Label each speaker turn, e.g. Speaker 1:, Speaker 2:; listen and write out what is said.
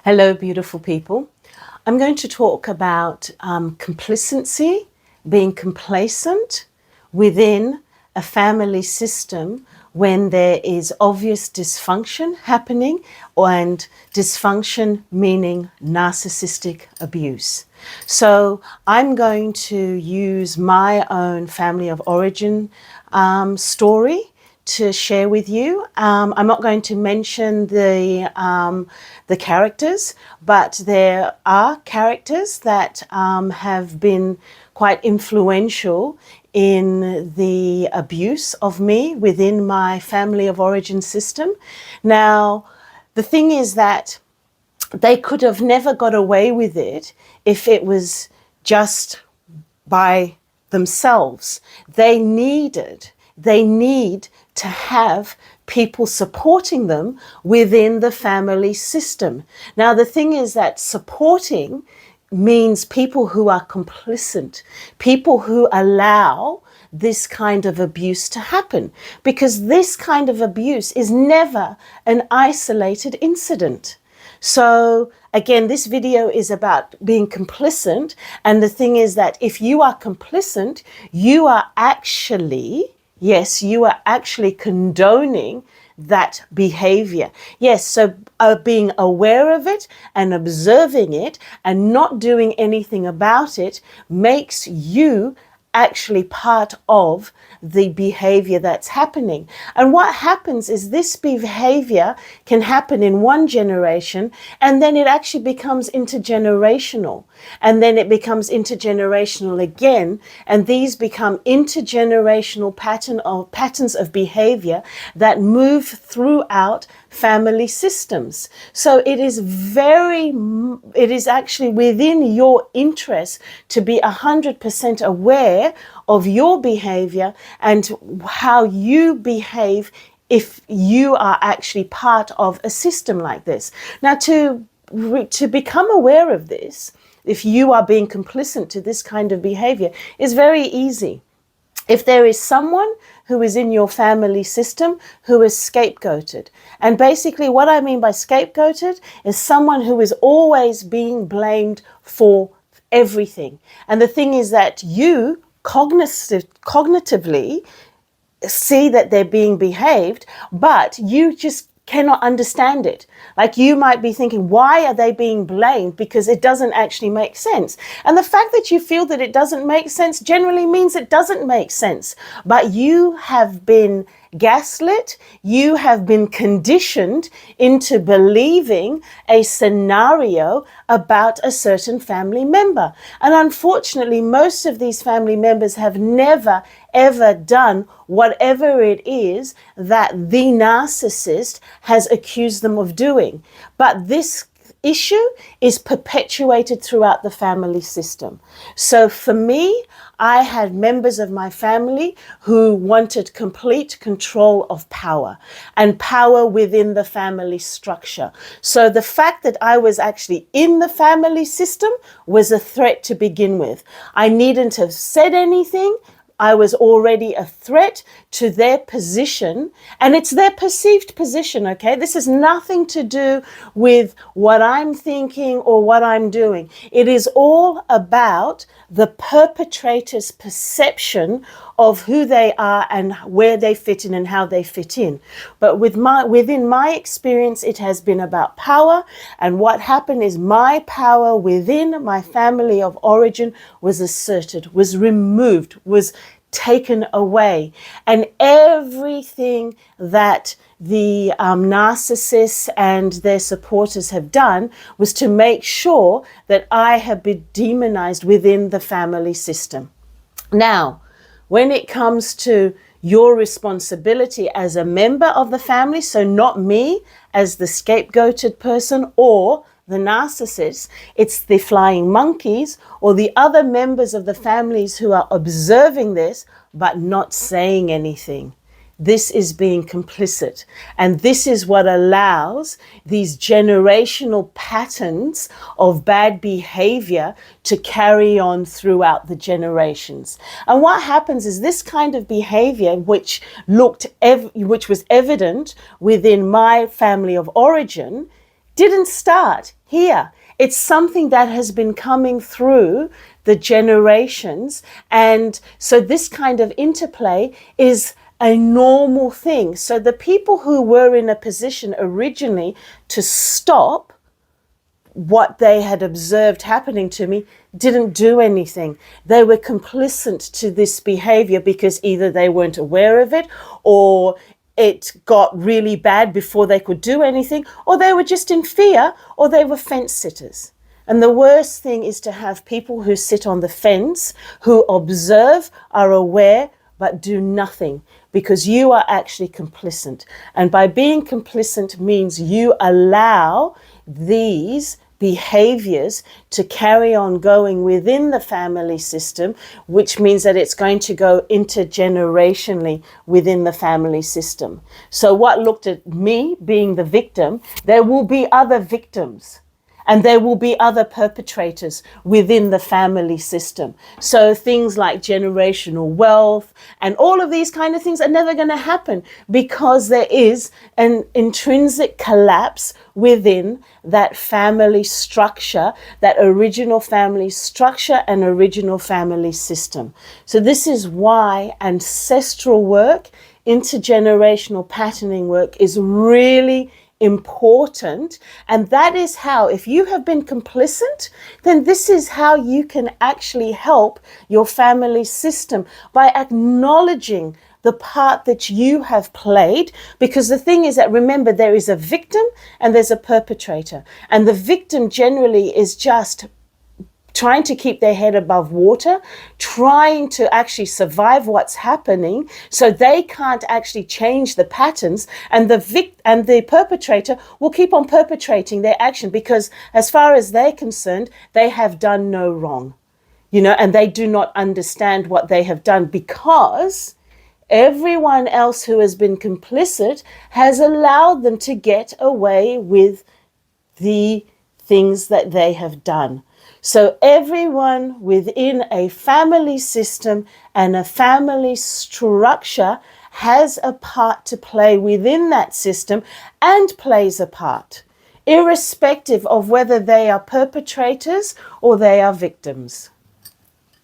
Speaker 1: Hello, beautiful people. I'm going to talk about complacency, being complacent within a family system when there is obvious dysfunction happening, and dysfunction meaning narcissistic abuse. So I'm going to use my own family of origin story to share with you. I'm not going to mention the characters, but there are characters that have been quite influential in the abuse of me within my family of origin system. Now, the thing is that they could have never got away with it if it was just by themselves. They need to have people supporting them within the family system. Now, the thing is that supporting means people who are complicit, people who allow this kind of abuse to happen, because this kind of abuse is never an isolated incident. So again, this video is about being complicit. And the thing is that if you are complicit, you are actually, yes, you are actually condoning that behavior. Yes, so being aware of it and observing it and not doing anything about it makes you actually part of the behavior that's happening. And what happens is this behavior can happen in one generation, and then it actually becomes intergenerational, and then it becomes intergenerational again, and these become intergenerational patterns of behavior that move throughout family systems. So it is actually within your interest to be 100% aware of your behavior and how you behave if you are actually part of a system like this. Now, to become aware of this, if you are being complicit to this kind of behavior, is very easy. If there is someone who is in your family system who is scapegoated, and basically what I mean by scapegoated is someone who is always being blamed for everything. And the thing is that you cognitively see that they're being behaved, but you just cannot understand it. Like, you might be thinking, why are they being blamed? Because it doesn't actually make sense. And the fact that you feel that it doesn't make sense generally means it doesn't make sense. But you have been gaslit, you have been conditioned into believing a scenario about a certain family member. And unfortunately, most of these family members have never, ever done whatever it is that the narcissist has accused them of doing. But this issue is perpetuated throughout the family system. So for me, I had members of my family who wanted complete control of power and power within the family structure. So the fact that I was actually in the family system was a threat to begin with. I needn't have said anything. I was already a threat to their position, and it's their perceived position, okay? This has nothing to do with what I'm thinking or what I'm doing. It is all about the perpetrator's perception of who they are and where they fit in and how they fit in. But within my experience, it has been about power. And what happened is my power within my family of origin was asserted, was removed, was taken away. And everything that the narcissists and their supporters have done was to make sure that I have been demonized within the family system. Now, when it comes to your responsibility as a member of the family, so not me as the scapegoated person or the narcissist, it's the flying monkeys or the other members of the families who are observing this but not saying anything. This is being complicit. And this is what allows these generational patterns of bad behavior to carry on throughout the generations. And what happens is this kind of behavior, which was evident within my family of origin, didn't start here. It's something that has been coming through the generations. And so this kind of interplay is a normal thing. So the people who were in a position originally to stop what they had observed happening to me didn't do anything. They were complicit to this behavior because either they weren't aware of it, or it got really bad before they could do anything, or they were just in fear, or they were fence sitters. And the worst thing is to have people who sit on the fence, who observe, are aware, but do nothing, because you are actually complicit. And by being complicit means you allow these behaviors to carry on going within the family system, which means that it's going to go intergenerationally within the family system. So what looked at me being the victim, there will be other victims. And there will be other perpetrators within the family system. So things like generational wealth and all of these kind of things are never going to happen, because there is an intrinsic collapse within that family structure, that original family structure and original family system. So this is why ancestral work, intergenerational patterning work is really important. And that is how, if you have been complicit, then this is how you can actually help your family system, by acknowledging the part that you have played. Because the thing is that, remember, there is a victim and there's a perpetrator, and the victim generally is just trying to keep their head above water, trying to actually survive what's happening, so they can't actually change the patterns, and the perpetrator will keep on perpetrating their action, because as far as they're concerned, they have done no wrong, and they do not understand what they have done, because everyone else who has been complicit has allowed them to get away with the things that they have done. So everyone within a family system and a family structure has a part to play within that system, and plays a part, irrespective of whether they are perpetrators or they are victims.